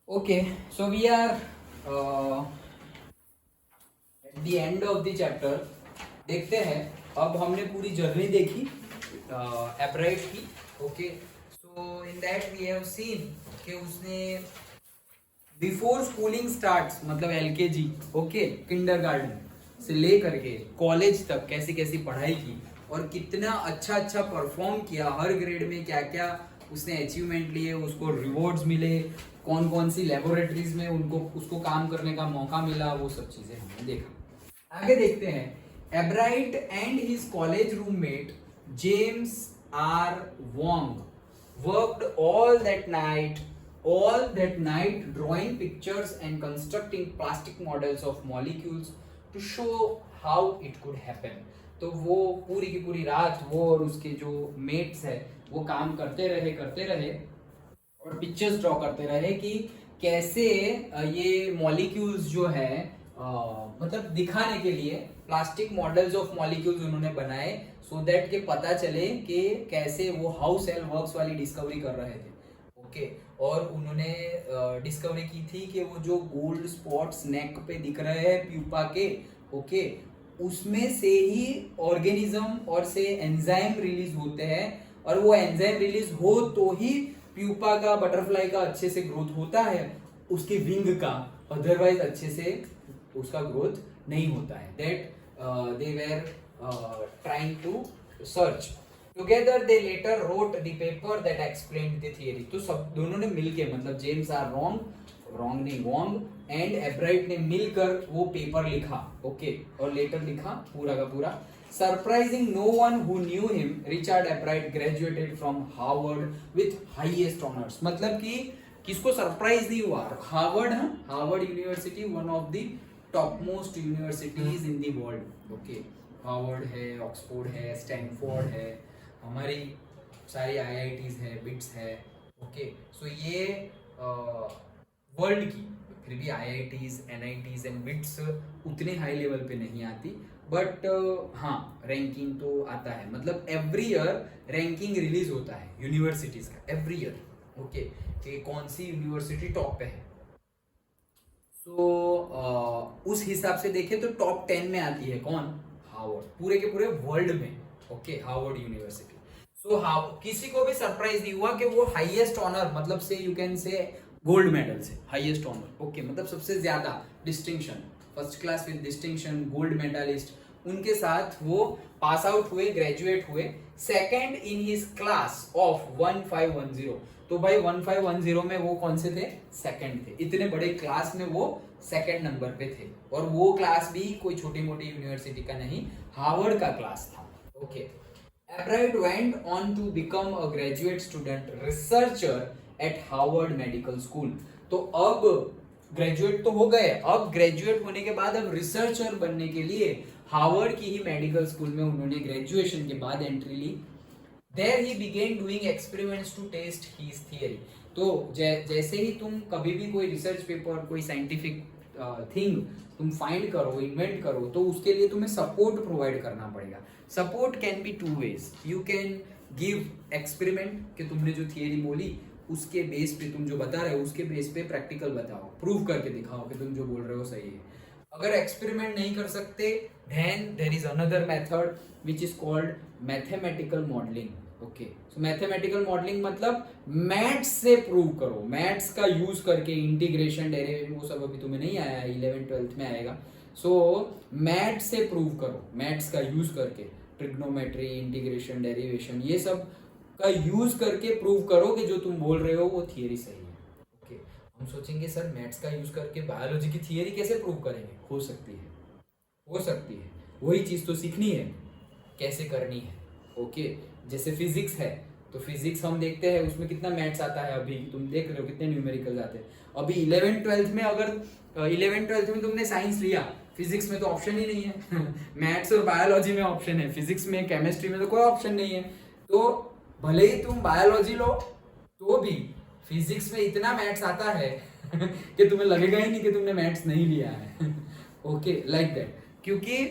Okay, so we are at the end of the chapter. देखते हैं अब हमने पूरी जर्नी देखी एब्राइट की. Okay, so in that we have seen कि उसने बिफोर स्कूलिंग स्टार्ट्स मतलब एलकेजी ओके किंडरगार्टन से ले करके कॉलेज तक कैसी कैसी पढ़ाई की और कितना अच्छा अच्छा परफॉर्म किया. हर ग्रेड में क्या क्या उसने अचीवमेंट लिए, उसको रिवॉर्ड्स मिले, कौन कौन सी लेबोरेटरीज में उनको उसको काम करने का मौका मिला, वो सब चीजें हमने देखा. आगे देखते हैं. Ebright and his college roommate James R Wong worked all that night drawing pictures and constructing plastic models of molecules to show how it could happen. तो वो पूरी की पूरी रात वो और उसके जो मेट्स है वो काम करते रहे और पिक्चर्स ड्रॉ करते रहे कि कैसे ये मॉलिक्यूल्स जो है मतलब दिखाने के लिए प्लास्टिक मॉडल्स ऑफ मॉलिक्यूल्स उन्होंने बनाए सो दैट के पता चले कि कैसे वो हाउ सेल वर्क्स वाली डिस्कवरी कर रहे थे. ओके, और उन्होंने डिस्कवरी की थी कि वो जो गोल्ड स्पॉट्स नेक पे दिख रहे हैं प्यूपा के ओके उसमें से ही ऑर्गेनिज्म और से एंजाइम रिलीज होते हैं और वो एंजाइम रिलीज हो तो ही प्यूपा का बटरफ्लाई का अच्छे से ग्रोथ होता है, उसके विंग का, अदरवाइज अच्छे से उसका ग्रोथ नहीं होता है. That they were trying to search. Together they later wrote the paper that explained the theory. तो सब दोनों ने मिलके मतलब जेम्स आर रॉन्ग नहीं वोंग एंड एब्राइट ने मिलकर वो पेपर लिखा ओके और लेटर लिखा पूरा का पूरा. Surprising no one who knew him, Richard Ebright graduated from Harvard with highest honors. मतलब कि किसको सरप्राइज नहीं हुआ. Harvard university one of the top most universities in the world. Okay, Harvard है, ऑक्सफोर्ड है, स्टैनफोर्ड है, हमारी सारी आईआईटीज है, बिट्स है. ओके, सो ये वर्ल्ड की फिर भी आईआईटीज एनआईटीज एंड बिट्स उतने हाई लेवल पे नहीं आती बट हाँ रैंकिंग तो आता है. मतलब एवरी ईयर रैंकिंग रिलीज होता है यूनिवर्सिटीज का एवरी ईयर. ओके, कि कौन सी यूनिवर्सिटी टॉप पे है. सो उस हिसाब से देखें तो टॉप 10 में आती है कौन, हार्वर्ड, पूरे के पूरे वर्ल्ड में. Okay, Harvard university. सो किसी को भी सरप्राइज नहीं हुआ कि वो हाईएस्ट ऑनर मतलब से you can say gold medal से हाईएस्ट ऑनर ओके मतलब सबसे ज्यादा distinction, first class with distinction, gold medalist, उनके साथ वो पास आउट हुए, ग्रेजुएट हुए second in his class of 1510. तो भाई 1510 में वो कौन से थे, सेकंड थे. इतने बड़े क्लास में वो सेकंड नंबर पे थे और वो क्लास भी कोई छोटी मोटी यूनिवर्सिटी का नहीं, हार्वर्ड का क्लास था. Okay, Ebright went on to become a graduate student researcher at Harvard Medical School. तो अब ग्रेजुएट तो हो गए, अब ग्रेजुएट होने के बाद अब रिसर्चर बनने के लिए हार्वर्ड की ही मेडिकल स्कूल में उन्होंने ग्रेजुएशन के बाद एंट्री ली. There he began doing experiments to test his theory. तो जैसे ही तुम कभी भी कोई रिसर्च पेपर, कोई साइंटिफिक थिंग तुम फाइंड करो, इन्वेंट करो, तो उसके लिए तुम्हें सपोर्ट प्रोवाइड करना पड़ेगा. Support can be two ways. You can give experiment कि तुमने जो थियरी बोली उसके बेस पे तुम जो बता रहे हो उसके बेस पे प्रैक्टिकल बताओ, प्रूव करके दिखाओ कि तुम जो बोल रहे हो सही है. अगर एक्सपेरिमेंट नहीं कर सकते then there is another method which is called mathematical modelling. Okay, so mathematical modelling मतलब मैथ्स से प्रूव करो, मैथ्स का यूज करके इंटीग्रेशन, डेरिवेशन, वो सब अभी तुम्हें नहीं आया है, 11th-12th में आएगा. सो मैथ्स से प्रूव करो, मैथ्स का यूज करके ट्रिग्नोमेट्री, इंटीग्रेशन, डेरिवेशन, ये सब का यूज करके प्रूव करो कि जो तुम बोल रहे हो वो थियरी सही है. ओके, हम सोचेंगे सर मैथ्स का यूज करके बायोलॉजी की थियरी कैसे प्रूव करेंगे. हो सकती है, वही चीज तो सीखनी है कैसे करनी है. ओके, जैसे फिजिक्स है तो फिजिक्स हम देखते हैं उसमें कितना मैथ्स आता है, अभी तुम देख रहे हो कितने न्यूमेरिकल्स आते हैं. अभी 11th-12th में अगर 11th-12th में तुमने साइंस लिया, फिजिक्स में तो ऑप्शन ही नहीं है. मैथ्स और बायोलॉजी में ऑप्शन है, फिजिक्स में, केमिस्ट्री में तो कोई ऑप्शन नहीं है. तो भले ही तुम बायोलॉजी लो तो भी फिजिक्स में इतना मैथ्स आता है कि तुम्हें लगेगा ही नहीं कि तुमने मैथ्स नहीं लिया है. Okay, like that. क्योंकि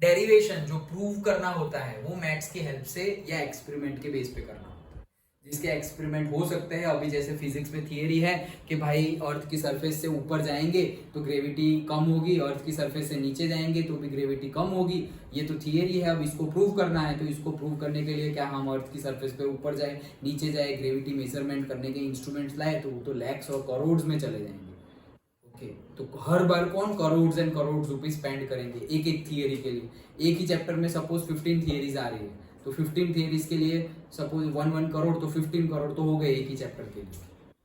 डेरिवेशन जो प्रूव करना होता है वो मैथ्स की हेल्प से या एक्सपेरिमेंट के बेस पे करना होता है. जिसके एक्सपेरिमेंट हो सकते हैं। अभी जैसे फिजिक्स में थियरी है कि भाई अर्थ की सरफेस से ऊपर जाएंगे तो ग्रेविटी कम होगी, अर्थ की सरफेस से नीचे जाएंगे तो भी ग्रेविटी कम होगी। ये तो थियरी है, अब इसको प्रूव करना है। तो इसको प्रूव करने के लिए क्या हम अर्थ की सरफेस पे ऊपर जाए नीचे जाए, ग्रेविटी मेजरमेंट करने के इंस्ट्रूमेंट्स लाए, तो वो तो लैक्स और करोड़ में चले जाएंगे। ओके, तो हर बार कौन crore and crore rupees spend करेंगे एक एक थियरी के लिए? एक ही चैप्टर में सपोज 15 थियरीज आ रही है, तो 15 थियरीज के लिए सपोज 1 करोड़, तो 15 करोड़ तो हो गए एक ही चैप्टर के लिए।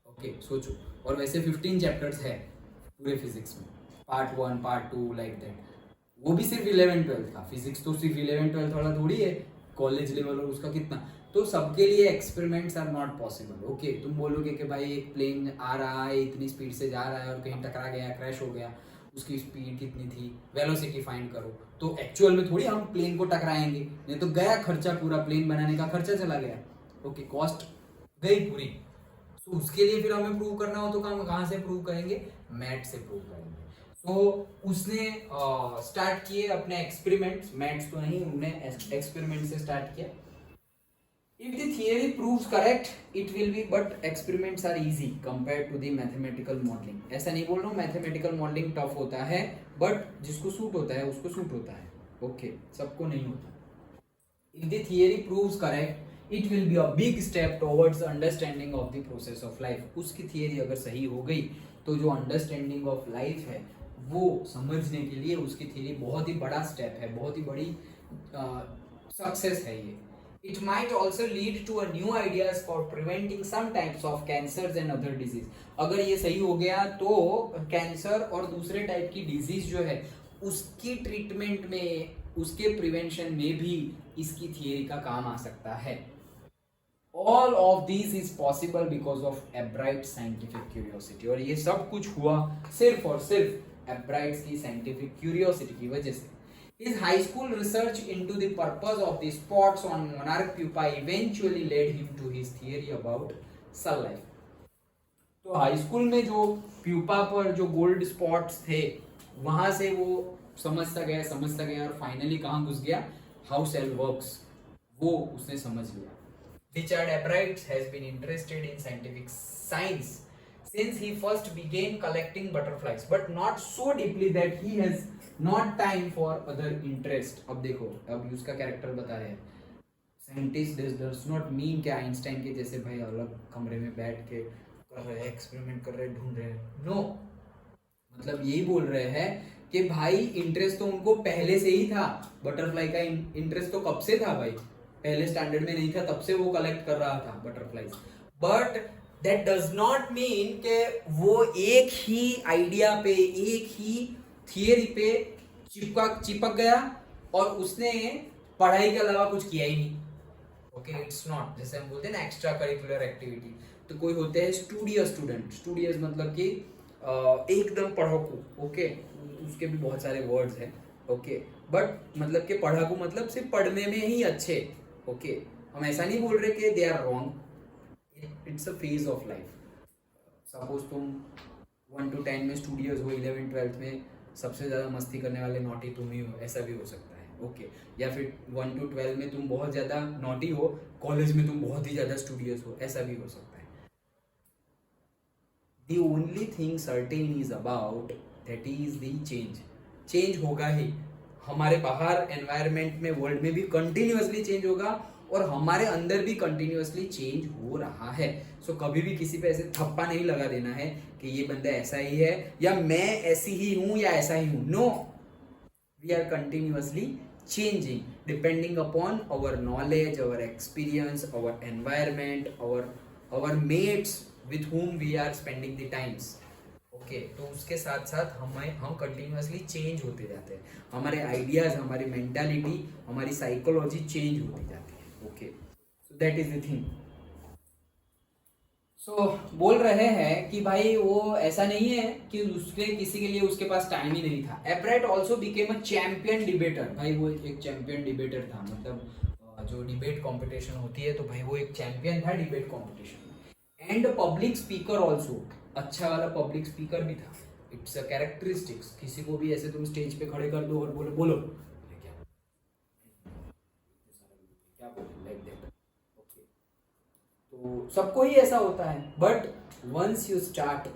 ओके, सोचो। और वैसे 15 चैप्टर्स है पूरे फिजिक्स में, पार्ट 1 पार्ट 2 लाइक दैट। वो भी सिर्फ 11-12 का फिजिक्स, तो सिर्फ 11-12 वाला थोड़ी है, कॉलेज लेवल और उसका कितना। तो सबके लिए experiments are not possible. Okay, तुम बोलोगे कि भाई एक प्लेन आ रहा है, इतनी स्पीड से जा रहा है और कहीं टकरा गया, क्रैश हो गया, उसकी स्पीड कितनी थी, वेलोसिटी फाइंड करो। तो एक्चुअल में थोड़ी हम प्लेन को टकराएंगे, नहीं तो गया खर्चा, पूरा प्लेन बनाने का खर्चा चला गया। ओके, कॉस्ट गई पूरी। तो उसके लिए फिर हमें प्रूव करना हो तो हम कहाँ से प्रूव करेंगे? मैथ से प्रूव करेंगे। तो उसने स्टार्ट किए अपने एक्सपेरिमेंट्स, मैथ्स तो नहीं, उन्होंने एक्सपेरिमेंट से स्टार्ट किया। If the theory proves correct, it will be, but experiments are easy compared to the mathematical modeling. ऐसा नहीं बोल रहा हूँ mathematical modeling tough होता है, but जिसको सूट होता है उसको सूट होता है। ओके, सबको नहीं होता। If the theory proves correct, it will be a big step towards understanding of the process of life. उसकी थियरी अगर सही हो गई तो जो अंडरस्टैंडिंग ऑफ लाइफ है वो समझने के लिए उसकी थियरी बहुत ही बड़ा स्टेप है, बहुत ही बड़ी सक्सेस है ये। It might also lead to a new ideas for preventing some types of cancers and other disease. अगर ये सही हो गया तो कैंसर और दूसरे टाइप की डिजीज जो है उसकी ट्रीटमेंट में, उसके प्रिवेंशन में भी इसकी थियरी का काम आ सकता है। All of these is possible because of Albright's scientific curiosity. और ये सब कुछ हुआ सिर्फ और सिर्फ एब्राइट्स की साइंटिफिक क्यूरियोसिटी की वजह से। His high school research into the purpose of the spots on monarch pupae eventually led him to his theory about cell life. तो हाई स्कूल में जो प्यूपा पर जो गोल्ड स्पॉट्स थे वहां से वो समझता गया और फाइनली कहाँ घुस गया? हाउ सेल वर्क्स, वो उसने समझ लिया। Richard Albright has been interested in scientific science since he first began collecting butterflies, but not so deeply that he has not time for other interest. अब देखो, अब उसका कैरेक्टर बता रहे हैं। साइंटिस्ट does not mean कि Einstein के जैसे भाई अलग कमरे में बैठ के कर रहे हैं, एक्सपेरिमेंट कर रहे हैं, ढूंढ रहे हैं। नो, मतलब यही बोल रहे हैं कि भाई इंटरेस्ट तो उनको पहले से ही था। बटरफ्लाई का इंटरेस्ट तो कब से था भाई, पहले स्टैंडर्ड में नहीं था तब से वो कलेक्ट कर रहा था butterflies. But that does not mean कि वो एक ही आइडिया पे, एक ही थियरी पे चिपक गया और उसने पढ़ाई के अलावा कुछ किया ही नहीं। ओके, इट्स नॉट, जैसे हम बोलते हैं ना एक्स्ट्रा करिकुलर एक्टिविटी। तो कोई होते हैं स्टूडियस स्टूडेंट, स्टूडियस मतलब कि एकदम पढ़ाकू। ओके, उसके भी बहुत सारे वर्ड्स हैं। ओके, बट मतलब कि पढ़ाकू मतलब सिर्फ पढ़ने में ही अच्छे। ओके, हम ऐसा नहीं बोल रहे कि they are wrong, it's a phase of life. Suppose तुम 1 to 10 में स्टूडियस हो, 11-12 में सबसे ज़्यादा मस्ती करने वाले नॉटी तुम ही हो, ऐसा भी हो सकता है। ओके, या फिर 1 to 12 में तुम बहुत ज़्यादा नॉटी हो, कॉलेज में तुम बहुत ही ज़्यादा स्टूडियस हो, ऐसा भी हो सकता है। The only thing certain is about that is the change. Change होगा ही, हमारे बाहर एनवायरनमेंट में, वर्ल्ड में भी कंटिन्यूअसली चेंज होगा और हमारे अंदर भी कंटिन्यूअसली चेंज हो रहा है। सो कभी भी किसी पे ऐसे थप्पा नहीं लगा देना है कि ये बंदा ऐसा ही है या मैं ऐसी ही हूं या ऐसा ही हूं। No, we are continuously changing depending upon our knowledge, our experience, our environment, our mates with whom we are spending the times. Okay, तो उसके साथ साथ हम कंटिन्यूअसली चेंज होते जाते हैं, हमारे आइडियाज, हमारी मेंटालिटी, हमारी साइकोलॉजी चेंज होती जाती है। Okay, so that is the thing. So बोल रहे हैं कि भाई वो ऐसा नहीं है कि उसके किसी के लिए उसके पास टाइम ही नहीं था। Ebright also became a champion debater. भाई वो एक चैंपियन डिबेटर था, मतलब जो डिबेट कंपटीशन होती है तो भाई वो एक चैंपियन था डिबेट कंपटीशन में। एंड पब्लिक स्पीकर ऑल्सो, अच्छा वाला पब्लिक स्पीकर भी था। इट्स अ कैरेक्टरिस्टिक्स, किसी को भी ऐसे तुम स्टेज पे खड़े कर दो और बोलो बोलो क्या बोलो लाइक दैट। ओके, तो सबको ही ऐसा होता है, but once you start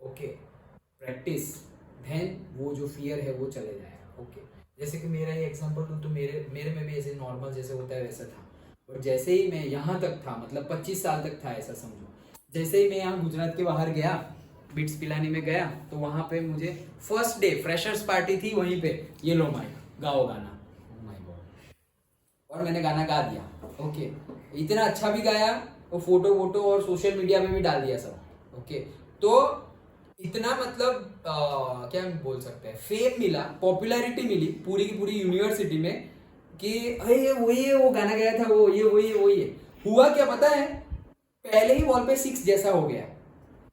okay practice, then वो जो फियर है वो चले जाएगा। ओके जैसे कि मेरा ही एग्जांपल दूं तो मेरे मेरे में भी ऐसे नॉर्मल जैसे होता है वैसा था, और जैसे ही मैं यहाँ तक था, मतलब 25 साल तक था ऐसा समझो, जैसे ही मैं यहाँ गुजरात के बाहर गया, बिट्स पिलानी में गया, तो वहाँ पे मुझे फर्स्ट डे फ्रेशर्स पार्टी थी, वहीं पे ये लो माइक गाओ गाना, oh my God। और मैंने गाना गा दिया। ओके इतना अच्छा भी गाया, और फोटो वोटो और सोशल मीडिया पे भी डाल दिया सब। ओके तो इतना मतलब क्या बोल सकते हैं, फेम मिला, पॉपुलैरिटी मिली पूरी की पूरी यूनिवर्सिटी में कि अरे ये वही है, वो गाना गाया था, वो ये वही है वही है। हुआ क्या पता है, पहले ही बॉल पे 6 जैसा हो गया।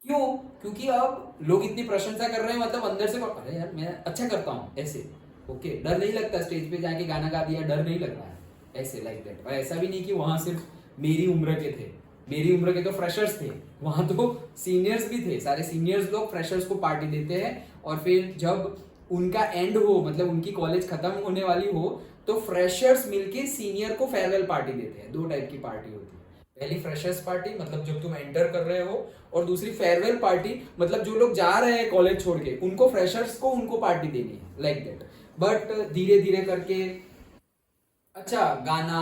क्यों? क्योंकि अब लोग इतनी प्रशंसा कर रहे हैं, मतलब अंदर से अरे यार मैं अच्छा करता हूँ ऐसे। ओके डर नहीं लगता, स्टेज पे जाके गाना गा दिया, डर नहीं लग रहा है ऐसे लाइक दैट। और ऐसा भी नहीं कि वहां सिर्फ मेरी उम्र के थे, मेरी उम्र के तो फ्रेशर्स थे, वहां तो सीनियर्स भी थे, सारे सीनियर्स लोग फ्रेशर्स को पार्टी देते हैं, और फिर जब उनका एंड हो, मतलब उनकी कॉलेज खत्म होने वाली हो, तो फ्रेशर्स मिलके सीनियर को फेयरवेल पार्टी देते हैं। 2 टाइप की पार्टी होती है, पहली फ्रेशर्स पार्टी मतलब जब तुम एंटर कर रहे हो, और दूसरी फेयरवेल पार्टी मतलब जो लोग जा रहे हैं कॉलेज छोड़ के, उनको फ्रेशर्स को उनको पार्टी देनी है लाइक दैट। बट धीरे धीरे करके अच्छा गाना,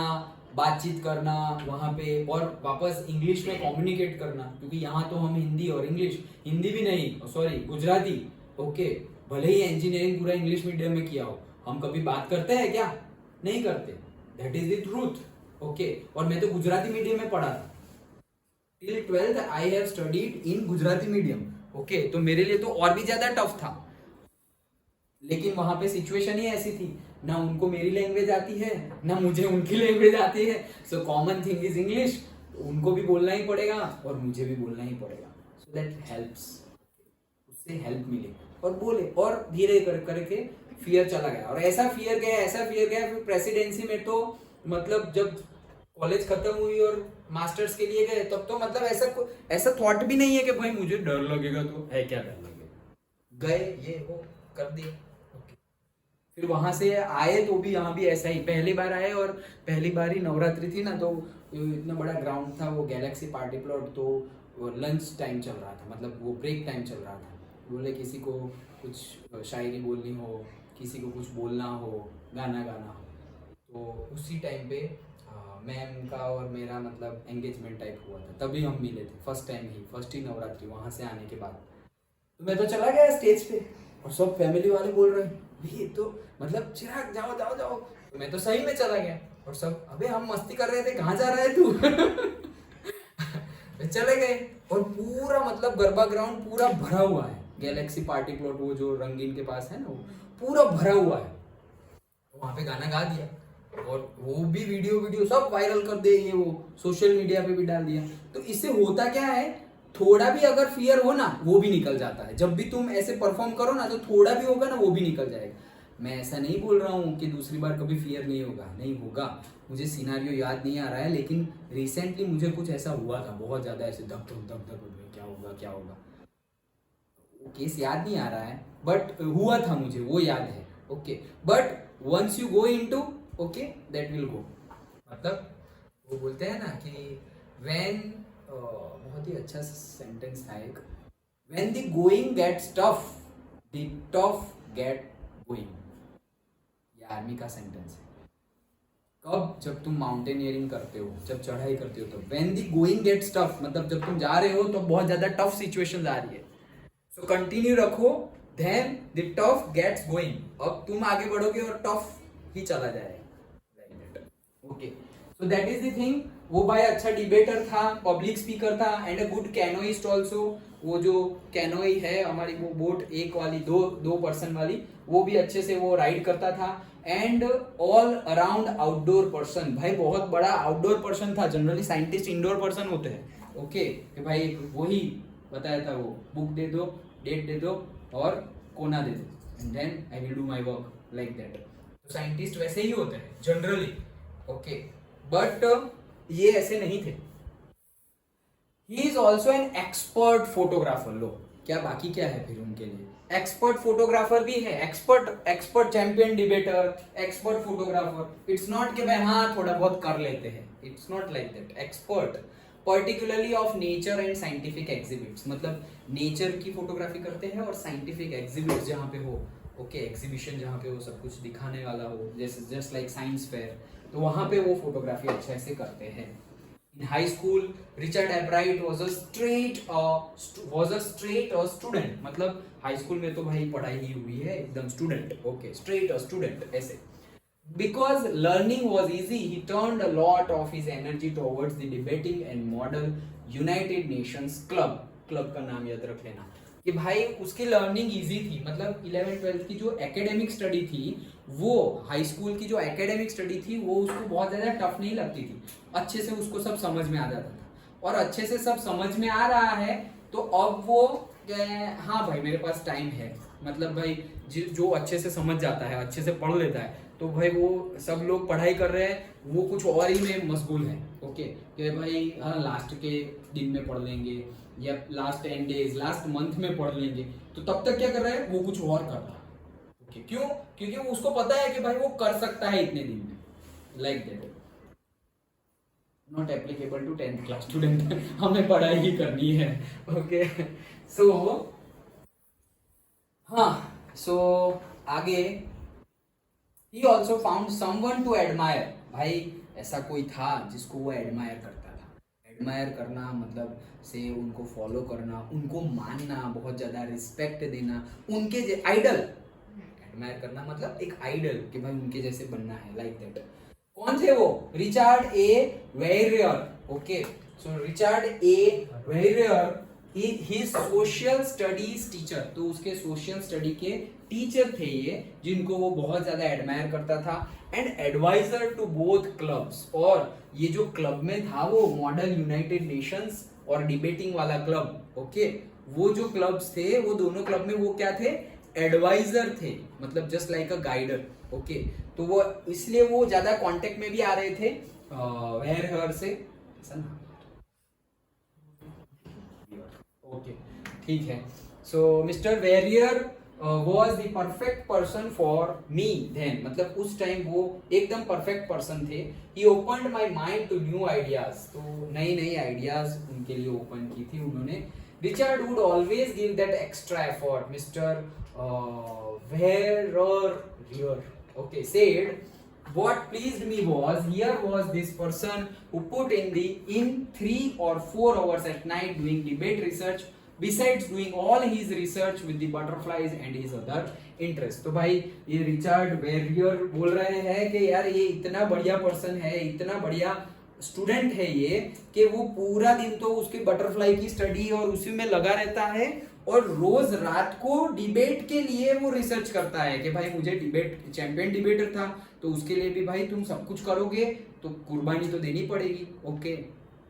बातचीत करना वहाँ पे, और वापस इंग्लिश में कम्युनिकेट करना, क्योंकि यहाँ तो हम हिंदी और इंग्लिश, हिंदी भी नहीं सॉरी गुजराती। ओके भले ही इंजीनियरिंग पूरा इंग्लिश मीडियम में किया हो, हम कभी बात करते हैं क्या? नहीं करते, that is the truth. Okay और मैं तो गुजराती मीडियम में पढ़ा था, till 12th I have studied in Gujarati medium. Okay तो मेरे लिए तो और भी ज्यादा टफ था, लेकिन वहां पे सिचुएशन ही ऐसी थी, ना उनको मेरी लैंग्वेज आती है ना मुझे उनकी लैंग्वेज आती है, so common thing is English, उनको भी बोलना ही पड़ेगा और मुझे भी बोलना ही पड़ेगा, सो दैट हेल्प्स, उससे हेल्प मिली और बोले, और धीरे करके फियर चला गया, और ऐसा फियर गया फिर प्रेसिडेंसी में तो मतलब जब कॉलेज खत्म हुई और मास्टर्स के लिए गए, तब तो मतलब ऐसा थॉट भी नहीं है कि भाई मुझे डर लगेगा, तो है क्या डर लगेगा, गए ये वो कर दिया। फिर वहां से आए तो भी यहाँ भी ऐसा ही, पहली बार आए और पहली बार ही नवरात्रि थी ना, तो इतना बड़ा ग्राउंड था वो गैलेक्सी पार्टी प्लॉट, तो लंच टाइम चल रहा था, मतलब वो ब्रेक टाइम चल रहा था, बोले किसी को कुछ शायरी बोलनी हो, किसी को कुछ बोलना हो, गाना गाना हो, तो उसी टाइम पे मैम का और मेरा मतलब एंगेजमेंट टाइप हुआ था, तभी हम मिले थे फर्स्ट टाइम ही, फर्स्ट ही नवरात्रि वहाँ से आने के बाद। तो मैं तो चला गया स्टेज पे, और सब फैमिली वाले बोल रहे हैं ये तो मतलब चिराग जाओ जाओ जाओ, तो मैं तो सही में चला गया, और सब अबे हम मस्ती कर रहे थे, कहाँ जा रहा है तू चले गए, और पूरा मतलब गरबा ग्राउंड पूरा भरा हुआ है, गैलेक्सी पार्टी प्लॉट वो जो रंगीन के पास है ना, वो पूरा भरा हुआ है, वहां पे गाना गा दिया, और वो भी वीडियो सब वायरल कर दे, ये वो सोशल मीडिया पे भी डाल दिया। तो इससे होता क्या है, थोड़ा भी अगर फियर हो ना वो भी निकल जाता है, जब भी तुम ऐसे परफॉर्म करो ना तो थोड़ा भी होगा ना वो भी निकल जाएगा। मैं ऐसा नहीं बोल रहा हूँ कि दूसरी बार कभी फियर नहीं होगा, नहीं होगा, मुझे सिनारियो याद नहीं आ रहा है, लेकिन रिसेंटली मुझे कुछ ऐसा हुआ था, बहुत ज्यादा ऐसे धक धक क्या होगा, केस याद नहीं आ रहा है, बट हुआ था मुझे वो याद है। Okay but once you go into okay that will go, मतलब वो बोलते हैं ना कि व्हेन बहुत ही अच्छा सेंटेंस था एक, when the going gets tough the tough get going, ये आर्मी का सेंटेंस है। कब? जब तुम माउंटेनियरिंग करते हो, जब चढ़ाई करते हो, तो when the going gets tough, मतलब जब तुम जा रहे हो तो बहुत ज्यादा टफ सिचुएशन आ रही है, सो कंटिन्यू रखो, then the tough gets going, अब तुम आगे बढ़ोगे और टफ ही चला जाएगा। Okay so that is the thing. वो भाई अच्छा डिबेटर था, पब्लिक स्पीकर था, and a good canoeist also. वो जो कैनोई है हमारी वो बोट एक वाली दो पर्सन वाली, वो भी अच्छे से वो राइड करता था, and all around outdoor person, भाई बहुत बड़ा आउटडोर पर्सन था, जनरली साइंटिस्ट इंडोर पर्सन होते हैं। ओके कि भाई वही बताया था, वो बुक दे दो, डेट दे दो और कोना दे दो, and then I will do my work like that. तो साइंटिस्ट वैसे ही होते हैं जनरली। ओके बट ये ऐसे नहीं थे। He is also an expert photographer. लो क्या बाकी क्या है फिर उनके लिए, एक्सपर्ट फोटोग्राफर भी है, expert champion debater, expert photographer. It's not कि भाई हाँ थोड़ा बहुत कर लेते हैं, it's not like that. Expert particularly of nature and scientific exhibits, मतलब नेचर की फोटोग्राफी करते हैं और साइंटिफिक एग्जिबिट्स जहाँ पे हो, ओके, एग्जीबिशन जहाँ पे वो सब कुछ दिखाने वाला हो, जैसे जस्ट लाइक साइंस फेयर, तो वहाँ पे वो फोटोग्राफी अच्छे से करते हैं। In high school, Richard Albright was a straight student, मतलब हाई स्कूल में तो भाई पढ़ाई ही हुई है, एकदम स्टूडेंट, ओके, स्ट्रेट स्टूडेंट ऐसे। Because learning was easy, he turned a lot of his energy towards the debating and model United Nations Club का नाम याद रख लेना कि भाई उसकी लर्निंग इजी थी, मतलब 11th-12th की जो एकेडमिक स्टडी थी, वो हाई स्कूल की जो एकेडमिक स्टडी थी वो उसको बहुत ज़्यादा टफ नहीं लगती थी, अच्छे से उसको सब समझ में आ जाता था, और अच्छे से सब समझ में आ रहा है तो अब वो हाँ भाई मेरे पास टाइम है, मतलब भाई जो अच्छे से समझ जाता है, अच्छे से पढ़ लेता है, तो भाई वो सब लोग पढ़ाई कर रहे हैं, वो कुछ और ही में मशगूल है, ओके, कि भाई हाँ लास्ट के दिन में पढ़ लेंगे या लास्ट 10 डेज, लास्ट मंथ में पढ़ लेंगे, तो तब तक क्या कर रहा है, वो कुछ और कर रहा है, ओके, क्यों, क्योंकि वो उसको पता है कि भाई वो कर सकता है इतने दिन में, like that, not applicable to 10th class student, हमें पढ़ाई ही करनी है, ओके, सो हाँ, सो आगे he also found someone to admire, भाई ऐसा कोई था जिसको वो एडमायर करता था, एडमायर करना मतलब से उनको फॉलो करना, उनको मानना, बहुत ज़्यादा रिस्पेक्ट देना, उनके आइडल, एडमायर करना मतलब एक आइडल कि भाई उनके जैसे बनना है, लाइक दैट। कौन थे वो? Richard A Weiherer, okay, so Richard A Weiherer ही सोशल स्टडीज टीचर, तो उसके सोशल स्टडी के टीचर थे ये, जिनको वो बहुत ज्यादा एडमायर करता था, and adviser to both clubs, और ये जो क्लब में था वो मॉडल यूनाइटेड नेशंस और डिबेटिंग वाला क्लब, ओके, वो जो क्लब्स थे वो दोनों क्लब में वो क्या थे, एडवाइजर थे, मतलब just like a guider, okay, तो वो इसलिए वो ज्यादा कांटेक्ट में भी आ रहे थे वेयर से, ऐसा ना, ओके, ठीक है, so mister Verrier was the perfect person for me then, मतलब उस टाइम वो एकदम परफेक्ट पर्सन थे, he opened my mind to new ideas, तो नई नई आइडियाज उनके लिए ओपन की थी उन्होंने। Richard would always give that extra effort, mister Weiherer, okay, said what pleased me was here was this person who put in 3 or 4 hours at night doing debate research besides doing all his research with the butterflies and his other interest। तो भाई ये Richard barrier बोल रहे हैं कि यार ये इतना बढ़िया पर्सन है, इतना बढ़िया स्टूडेंट है ये, कि वो पूरा दिन तो उसकी बटरफ्लाई की स्टडी और उसी में लगा रहता है, और रोज रात को डिबेट के लिए वो रिसर्च करता है कि भाई मुझे डिबेट, चैंपियन डिबेटर था, तो उसके लिए भी भाई तुम सब कुछ करोगे तो कुर्बानी तो देनी पड़ेगी, ओके,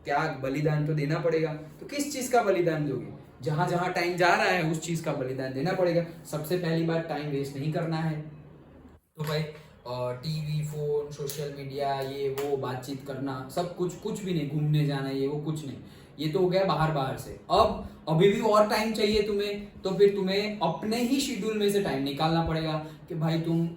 त्याग बलिदान तो देना पड़ेगा, तो किस चीज का बलिदान दोगे, जहां जहां टाइम जा रहा है उस चीज का बलिदान देना पड़ेगा, सबसे पहली बार टाइम वेस्ट नहीं करना है, तो भाई टीवी, फोन, सोशल मीडिया, ये वो बातचीत करना, सब कुछ भी नहीं, घूमने जाना, ये वो कुछ नहीं, ये तो हो गया बाहर से। अब अभी भी और टाइम चाहिए तुम्हें, तो फिर तुम्हें अपने ही शेड्यूल में से टाइम निकालना पड़ेगा कि भाई तुम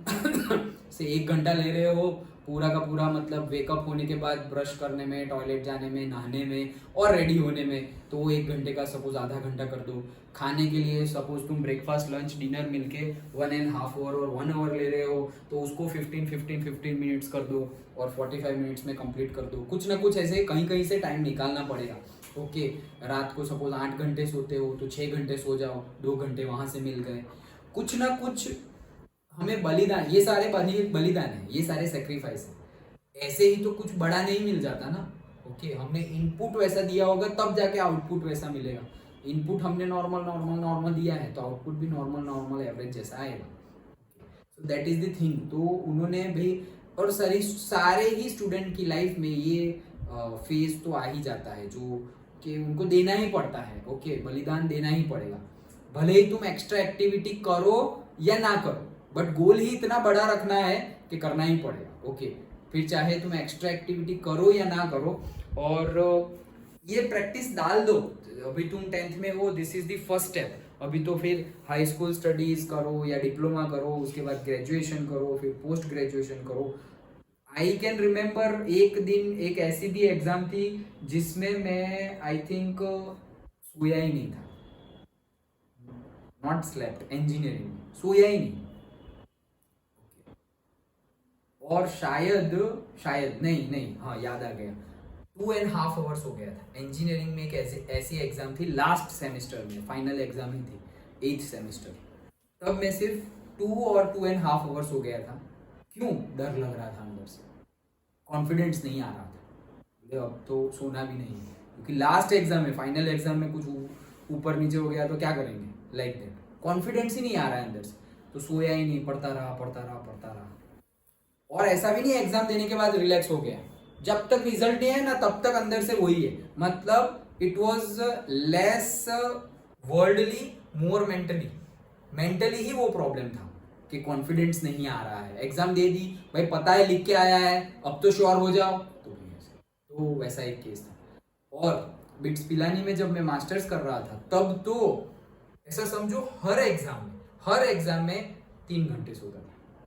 से 1 घंटा ले रहे हो पूरा का पूरा, मतलब वेकअप होने के बाद ब्रश करने में, टॉयलेट जाने में, नहाने में और रेडी होने में, तो वो 1 घंटे का सपोज आधा घंटा कर दो। खाने के लिए सपोज तुम ब्रेकफास्ट, लंच, डिनर मिलके 1.5 आवर और 1 आवर ले रहे हो, तो उसको 15 मिनट्स कर दो और 45 मिनट्स में कंप्लीट कर दो। कुछ ना कुछ ऐसे कहीं से टाइम निकालना पड़ेगा, ओके। रात को सपोज 8 घंटे सोते हो तो 6 घंटे सो जाओ, 2 घंटे वहां से मिल गए, कुछ ना कुछ हमें बलिदान, ये सारे बलिदान है, ये सारे सेक्रीफाइस है, ऐसे ही तो कुछ बड़ा नहीं मिल जाता ना, ओके। हमने इनपुट वैसा दिया होगा तब जाके आउटपुट वैसा मिलेगा, इनपुट हमने नॉर्मल दिया है तो आउटपुट भी नॉर्मल एवरेज जैसा आएगा, सो दैट इज द थिंग। तो उन्होंने भी, और सारे ही स्टूडेंट की लाइफ में ये फेज तो आ ही जाता है जो कि उनको देना ही पड़ता है, ओके, बलिदान देना ही पड़ेगा, भले ही तुम एक्स्ट्रा एक्टिविटी करो या ना करो, बट गोल ही इतना बड़ा रखना है कि करना ही पड़ेगा, ओके। फिर चाहे तुम एक्स्ट्रा एक्टिविटी करो या ना करो, और ये प्रैक्टिस डाल दो। अभी तुम 10th में हो, this is the first step, अभी तो फिर हाई स्कूल स्टडीज करो या डिप्लोमा करो, उसके बाद ग्रेजुएशन करो, फिर पोस्ट ग्रेजुएशन करो, आई कैन रिमेम्बर एक दिन एक ऐसी भी एग्जाम थी जिसमें मैं आई थिंक सोया ही नहीं था, नॉट स्लेप्ट, इंजीनियरिंग सोया ही नहीं। और शायद शायद नहीं नहीं हाँ याद आ गया, 2.5 आवर्स हो गया था। इंजीनियरिंग में एक ऐसी एग्जाम थी लास्ट सेमेस्टर में, फाइनल एग्जाम ही थी 8th सेमेस्टर, तब मैं सिर्फ 2 और 2.5 आवर्स हो गया था। क्यों? डर लग रहा था अंदर से, कॉन्फिडेंस नहीं आ रहा था, बोले अब तो सोना भी नहीं है, क्योंकि लास्ट एग्जाम में, फाइनल एग्जाम में कुछ ऊपर नीचे हो गया तो क्या करेंगे, लाइक दैट। कॉन्फिडेंस ही नहीं आ रहा है अंदर से, तो सोया ही नहीं, पढ़ता रहा पढ़ता रहा पढ़ता रहा। और ऐसा भी नहीं एग्जाम देने के बाद रिलैक्स हो गया, जब तक रिजल्ट नहीं है ना तब तक अंदर से वही है, मतलब it was less worldly more mentally, mentally ही वो प्रॉब्लम था कि कॉन्फिडेंस नहीं आ रहा है। एग्जाम दे दी भाई, पता है लिख के आया है, अब तो श्योर हो जाओ, तो भी ऐसा, तो वैसा एक केस था। और बिट्स पिलानी में जब मैं मास्टर्स कर रहा था तब तो ऐसा समझो हर एग्जाम में 3 घंटे सोता था,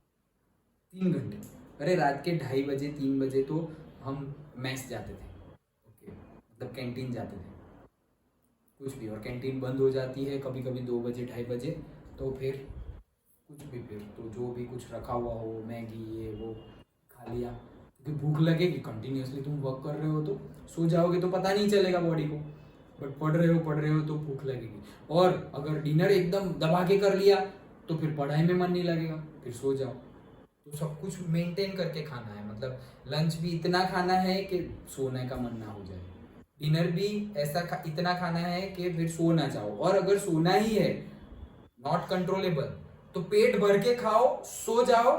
3 घंटे। अरे रात के 2:30 बजे 3 बजे तो हम मैस जाते थे, ओके, मतलब कैंटीन जाते थे कुछ भी, और कैंटीन बंद हो जाती है कभी कभी 2 बजे 2:30 बजे, तो फिर कुछ भी, फिर तो जो भी कुछ रखा हुआ हो, मैगी ये वो खा लिया, क्योंकि भूख लगेगी, कंटिन्यूसली तुम वर्क कर रहे हो तो सो जाओगे तो पता नहीं चलेगा बॉडी को, बट पढ़ रहे हो तो भूख लगेगी। और अगर डिनर एकदम दबा के कर लिया तो फिर पढ़ाई में मन नहीं लगेगा, फिर सो जाओ। तो सब कुछ मेंटेन करके खाना है, मतलब लंच भी इतना खाना है कि सोने का मन ना हो जाए, डिनर भी ऐसा इतना खाना है कि फिर सो ना जाओ। और अगर सोना ही है नॉट कंट्रोलेबल तो पेट भर के खाओ, सो जाओ।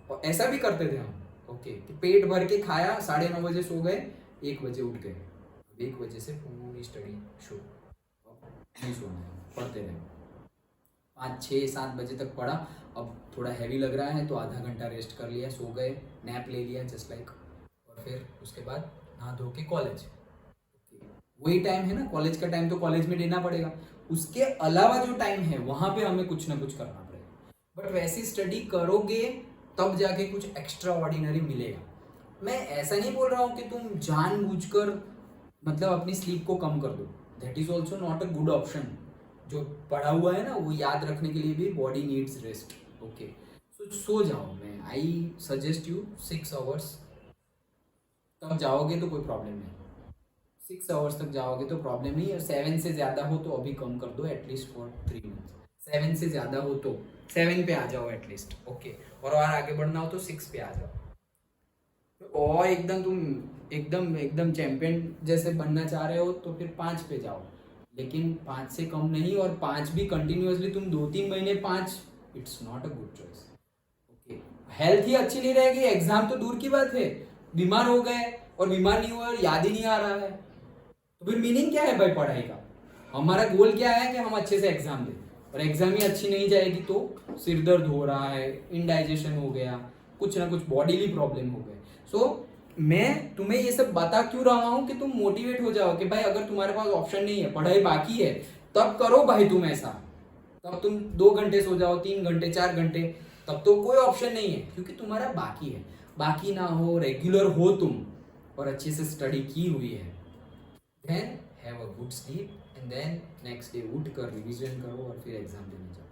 और ऐसा भी करते थे हम, ओके, कि पेट भर के खाया, 9:30 बजे सो गए, 1 बजे उठ गए, 1 बजे से पूरी स्टडी शुरू, नहीं सोना है, पढ़ते रहे, 5 6 7 बजे तक पढ़ा। अब थोड़ा हैवी लग रहा है तो आधा घंटा रेस्ट कर लिया, सो गए, नैप ले लिया जस्ट लाइक, और फिर उसके बाद नहा धो के कॉलेज। वही टाइम है ना कॉलेज का टाइम, तो कॉलेज में देना पड़ेगा, उसके अलावा जो टाइम है वहां पे हमें कुछ ना कुछ करना पड़ेगा। बट वैसी स्टडी करोगे तब जाके कुछ एक्स्ट्रा ऑर्डिनरी मिलेगा। मैं ऐसा नहीं बोल रहा हूँ कि तुम जानबूझकर मतलब अपनी स्लीप को कम कर दो, that is also not a good option. जो पढ़ा हुआ है ना वो याद रखने के लिए भी बॉडी नीड्स रेस्ट, ओके। सो जाओ, मैं आई सजेस्ट यू 6 आवर्स तक जाओगे तो कोई प्रॉब्लम नहीं, 6 आवर्स तक जाओगे तो प्रॉब्लम नहीं है। 7 से ज़्यादा हो तो अभी कम कर दो, एटलीस्ट फॉर 3 मंथ्स। 7 से ज़्यादा हो तो 7 पे आ जाओ एटलीस्ट, ओके। और आगे बढ़ना हो तो 6 पे आ जाओ। और एकदम तुम एकदम एकदम चैंपियन जैसे बनना चाह रहे हो तो फिर 5 पे जाओ, लेकिन 5 से कम नहीं। और 5 भी कंटिन्यूअसली तुम 2-3 महीने 5, it's not a good choice, okay. Health ही अच्छी नहीं रहेगी, एग्जाम तो दूर की बात है, बीमार हो गए और बीमार नहीं हुआ और याद ही नहीं आ रहा है, तो फिर मीनिंग क्या है भाई पढ़ाई का? हमारा गोल क्या है कि हम अच्छे से एग्जाम दें, और एग्जाम ही अच्छी नहीं जाएगी तो सिर दर्द हो रहा है, इनडाइजेशन हो गया, कुछ ना कुछ बॉडीली प्रॉब्लम हो गए। सो मैं तुम्हें ये सब बता क्यों रहा हूँ कि तुम मोटिवेट हो जाओ कि भाई अगर तुम्हारे पास ऑप्शन नहीं है, पढ़ाई बाकी है, तब करो भाई तुम ऐसा। तब तुम 2 घंटे सो जाओ, 3 घंटे 4 घंटे, तब तो कोई ऑप्शन नहीं है, क्योंकि तुम्हारा बाकी है। बाकी ना हो, रेगुलर हो तुम और अच्छे से स्टडी की हुई है, then have a good sleep and then next day उठ कर रिवीजन करो और फिर एग्जाम देने जाओ।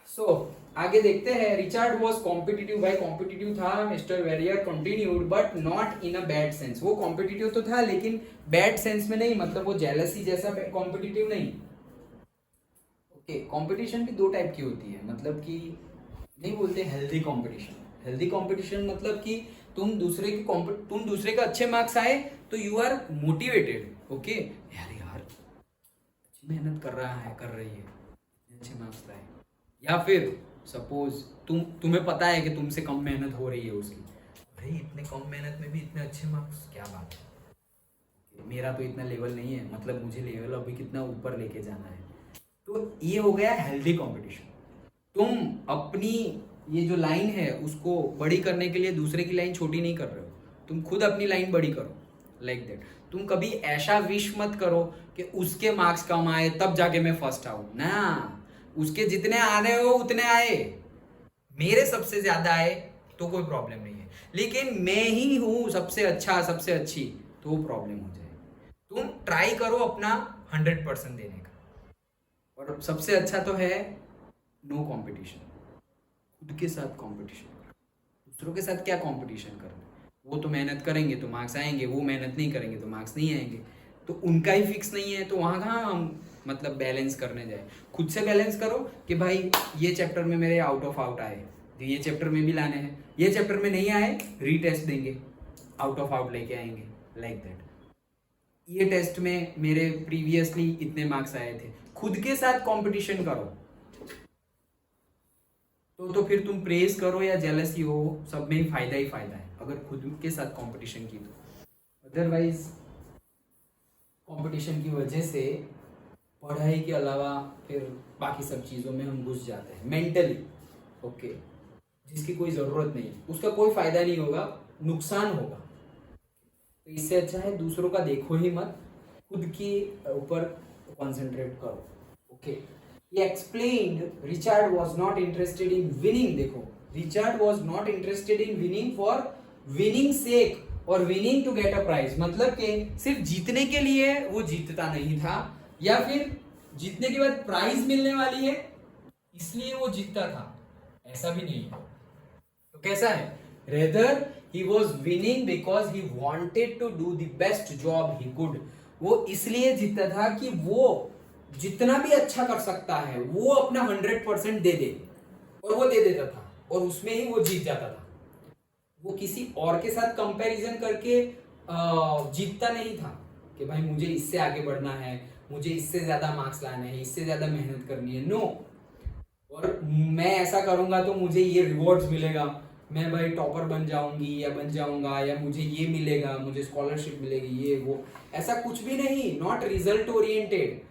सो आगे देखते हैं। रिचर्ड वॉज कॉम्पिटिटिव, भाई कॉम्पिटिटिव था, mister Weiherer continued but not in a bad sense. वो कॉम्पिटिटिव तो था लेकिन बैड सेंस में नहीं, मतलब वो जेलसी जैसा कॉम्पिटिटिव नहीं, ओके। कंपटीशन भी 2 टाइप की होती है, मतलब कि नहीं बोलते हेल्दी कंपटीशन। हेल्दी कंपटीशन मतलब कि तुम दूसरे के अच्छे मार्क्स आए तो यू आर मोटिवेटेड, ओके, यार अच्छी मेहनत कर रहा है, कर रही है, इतने अच्छे मार्क्स लाए। या फिर सपोज तुम्हें पता है कि तुमसे कम मेहनत हो रही है उसकी, भाई इतने कम मेहनत में भी इतने अच्छे मार्क्स, क्या बात है, मेरा तो इतना लेवल नहीं है, मतलब मुझे लेवल अभी कितना ऊपर लेके जाना है। तो ये हो गया हेल्दी कंपटीशन। तुम अपनी ये जो लाइन है उसको बड़ी करने के लिए दूसरे की लाइन छोटी नहीं कर रहे हो, तुम खुद अपनी लाइन बड़ी करो, लाइक दैट। तुम कभी ऐसा विश मत करो कि उसके मार्क्स कम आए तब जाके मैं फर्स्ट आऊं ना, उसके जितने आ रहे हो उतने आए, मेरे सबसे ज्यादा आए, तो कोई प्रॉब्लम नहीं है, लेकिन मैं ही हूँ सबसे अच्छा सबसे अच्छी, तो वो प्रॉब्लम हो जाएगी। तुम ट्राई करो अपना 100% देने का, और सबसे अच्छा तो है नो कंपटीशन, खुद के साथ कंपटीशन। दूसरों के साथ क्या कंपटीशन करना, वो तो मेहनत करेंगे तो मार्क्स आएंगे, वो मेहनत नहीं करेंगे तो मार्क्स नहीं आएंगे, तो उनका ही फिक्स नहीं है, तो वहाँ कहाँ हम मतलब बैलेंस करने जाए। खुद से बैलेंस करो कि भाई ये चैप्टर में मेरे आउट ऑफ आउट आए तो ये चैप्टर में भी लाने हैं, ये चैप्टर में नहीं आए रीटेस्ट देंगे, आउट ऑफ आउट लेके आएंगे, लाइक दैट। ये टेस्ट में मेरे प्रीवियसली इतने मार्क्स आए थे, खुद के साथ कंपटीशन करो, तो फिर तुम प्रेज करो या जेलसी हो, सब में फायदा ही फायदा है अगर खुद के साथ कंपटीशन की तो। अदरवाइज कंपटीशन की वजह से पढ़ाई के अलावा फिर बाकी सब चीज़ों में हम घुस जाते हैं मेंटली, ओके, जिसकी कोई ज़रूरत नहीं है, उसका कोई फायदा नहीं होगा, नुकसान होगा। तो इससे अच्छा है दूसरों का देखो ही मत, खुद के ऊपर कंसंट्रेट करो, okay. He explained Richard was not interested in winning, देखो Richard was not interested in winning for winning sake और winning to get a prize, मतलब कि सिर्फ जीतने के लिए वो जीतता नहीं था, या फिर जीतने के बाद प्राइज मिलने वाली है इसलिए वो जीतता था, ऐसा भी नहीं है। तो कैसा है, rather he was winning because he wanted to do the best job he could, वो इसलिए जीतता था कि वो जितना भी अच्छा कर सकता है वो अपना 100% दे दे, और वो दे देता था, और उसमें ही वो जीत जाता था। वो किसी और के साथ कंपैरिजन करके जीतता नहीं था कि भाई मुझे इससे आगे बढ़ना है, मुझे इससे ज्यादा मार्क्स लाने हैं, इससे ज्यादा मेहनत करनी है, नो, और मैं ऐसा करूंगा तो मुझे ये रिवॉर्ड्स मिलेगा, मैं भाई टॉपर बन जाऊंगी या बन जाऊंगा, या मुझे ये मिलेगा, मुझे स्कॉलरशिप मिलेगी, ये वो, ऐसा कुछ भी नहीं, नॉट रिजल्ट ओरिएंटेड।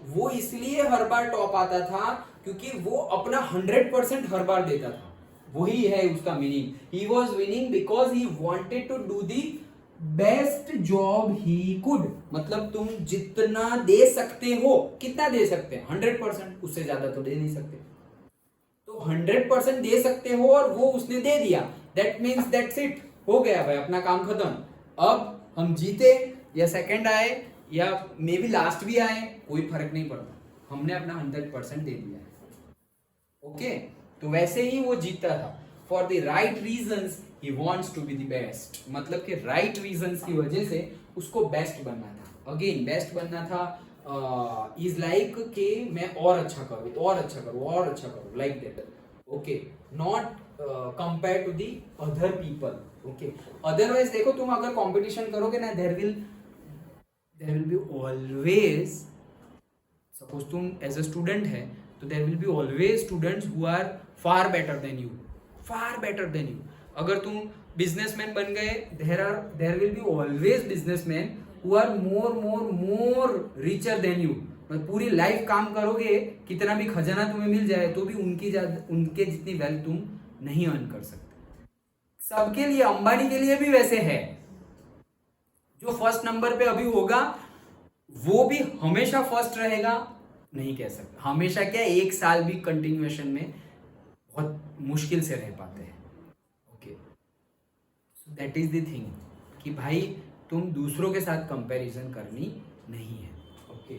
वो इसलिए हर बार टॉप आता था क्योंकि वो अपना 100% हर बार देता था, वही है उसका meaning. He was winning because he wanted to do the best job he could, मतलब तुम जितना दे सकते हो, कितना दे सकते हैं 100%, उससे ज्यादा तो दे नहीं सकते, तो 100% दे सकते हो और वो उसने दे दिया, दैट मीन्स दैट्स इट, हो गया भाई, अपना काम खत्म। अब हम जीते या सेकंड आए या मे बी लास्ट भी आए, कोई फर्क नहीं पड़ता, हमने अपना 100% दे दिया है, ओके। तो वैसे ही वो जीतता था, for the right reasons he wants to be the best, मतलब कि राइट रीजंस की वजह से उसको बेस्ट बनना था, अगेन बेस्ट बनना था, इज लाइक कि मैं और अच्छा करूं और अच्छा करूं और अच्छा करूं, like that, okay, not compare to the other people, okay. Otherwise देखो तुम अगर कंपटीशन करोगे ना, there will be always, suppose तुम एज अ स्टूडेंट है तो there will be always students who are far better than you, far better than you. अगर तुम बिजनेसमैन बन गए, there will be always businessman who are more richer than you, मतलब पूरी life काम करोगे, कितना भी खजाना तुम्हें मिल जाए तो भी उनके जितनी वेल्थ तुम नहीं अर्न कर सकते। सबके लिए, अंबानी के लिए भी वैसे है, जो फर्स्ट नंबर पे अभी होगा वो भी हमेशा फर्स्ट रहेगा नहीं कह सकते, हमेशा क्या, एक साल भी कंटिन्यूएशन में बहुत मुश्किल से रह पाते हैं, okay. That is the thing कि भाई तुम दूसरों के साथ कंपैरिजन करनी नहीं है, okay.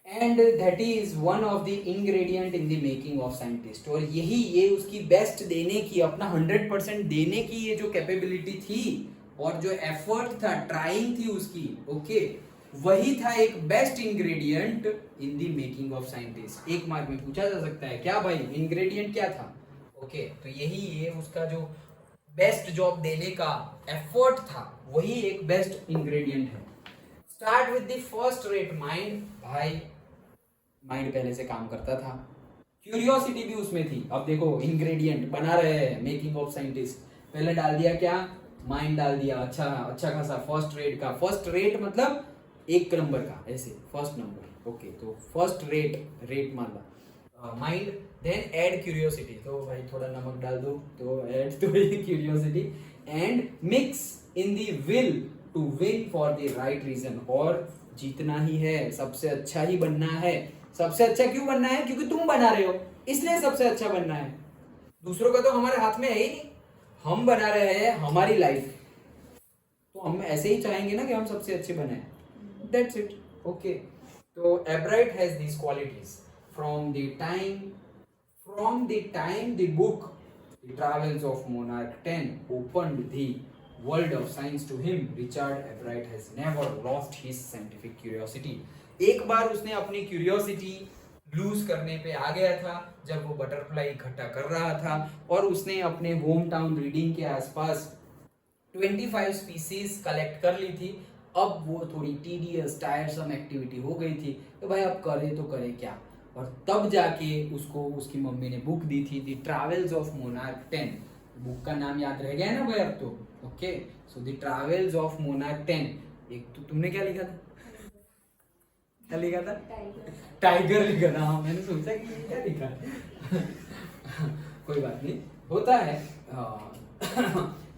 And that is one of the ingredient in the making of scientist, और ये उसकी बेस्ट देने की, अपना 100% देने की ये जो कैपेबिलिटी थी और जो एफर्ट था, ट्राइंग थी उसकी, ओके, वही था एक best ingredient in the making of scientist. एक मार्क में पूछा जा सकता है क्या भाई इंग्रेडिएंट क्या था, ओके, तो यही ये उसका जो बेस्ट जॉब देने का एफर्ट था, वही एक बेस्ट इंग्रेडिएंट है। Start with the first rate mind, भाई माइंड पहले से काम करता था, क्यूरियोसिटी भी उसमें थी। अब देखो इंग्रेडिएंट बना रहे हैं मेकिंग ऑफ साइंटिस्ट, पहले डाल दिया क्या, माइंड डाल दिया, अच्छा खासा फर्स्ट रेट का, फर्स्ट रेट मतलब एक नंबर का, ऐसे फर्स्ट नंबर, ओके, तो फर्स्ट रेट मान ला माइंड, देन ऐड क्यूरियोसिटी, तो भाई थोड़ा नमक डाल दो तो ऐड तो curiosity, and mix in the will to win for the right reason, और जीतना ही है, सबसे अच्छा ही बनना है। सबसे अच्छा क्यों बनना है, क्योंकि तुम बना रहे हो इसलिए सबसे अच्छा बनना है, दूसरों का तो हमारे हाथ में है ही नहीं, हम बना रहे हैं हमारी लाइफ, तो हम ऐसे ही चाहेंगे ना कि हम सबसे अच्छे बने, दैट्स इट। ओके, तो एब्राइट has these qualities from the time the book The Travels of Monarch 10 opened the world of science to him, Richard Ebright has never lost his scientific curiosity. एक बार उसने अपनी क्यूरियोसिटी लूज करने पे आ गया था जब वो बटरफ्लाई इकट्ठा कर रहा था, और उसने अपने होम टाउन रीडिंग के आसपास 25 स्पीसीज कलेक्ट कर ली थी। अब वो थोड़ी टीडियस टायरसम एक्टिविटी हो गई थी, तो भाई अब करे तो करे क्या, और तब जाके उसको उसकी मम्मी ने बुक दी थी, the travels of monarch 10। Book का नाम याद रह गया है ना भाई अब तो। Okay, so the travels of monarch 10। एक तो तुमने क्या लिखा था, क्या लिखा था? टाइगर लिखा था। हाँ, मैंने सोचा कि ये क्या लिखा है। कोई बात नहीं, होता है।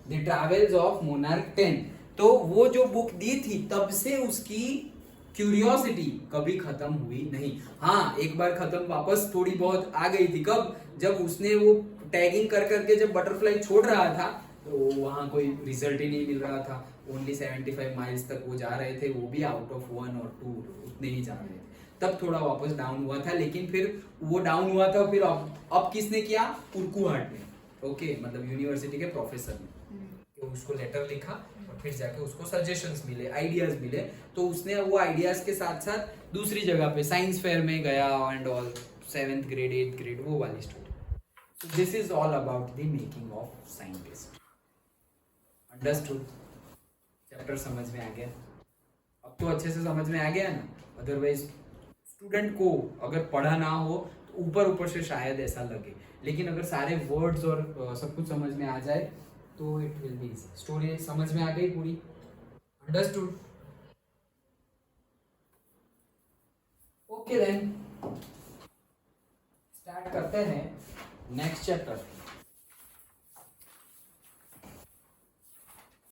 द ट्रैवल्स ऑफ मोनार्क 10, तो वो जो बुक दी थी तब से उसकी क्यूरियोसिटी कभी खत्म हुई नहीं। हाँ, एक बार खत्म वापस थोड़ी बहुत आ गई थी, कब? जब उसने वो टैगिंग कर करके जब बटरफ्लाई छोड़ रहा था तो वहां कोई रिजल्ट ही नहीं मिल रहा था, ओनली 75 माइल्स तक वो जा रहे थे, वो भी आउट ऑफ 1 और 2 उतने ही जा रहे थे, तब थोड़ा वापस डाउन हुआ था। लेकिन फिर वो डाउन हुआ था, फिर अब किसने किया? उर्कुहार्ट ने। ओके, मतलब यूनिवर्सिटी के प्रोफेसर ने उसको लेटर लिखा, और फिर जाके उसको सजेशंस मिले, आइडियाज मिले, तो उसने वो आइडियाज के साथ साथ दूसरी जगह पे साइंस फेयर में गया and all, 7th grade 8th grade वो वाली story. So this is all about the making of scientist. Understood? Chapter समझ में आ गया? अब तो अच्छे से समझ में आ गया ना, अदरवाइज स्टूडेंट को अगर पढ़ा ना हो तो ऊपर ऊपर से शायद ऐसा लगे, लेकिन अगर सारे वर्ड्स और सब कुछ समझ में आ जाए तो it will be easy. Story समझ में आ गई पूरी? अंडरस्टूड? ओके देन स्टार्ट करते हैं नेक्स्ट चैप्टर।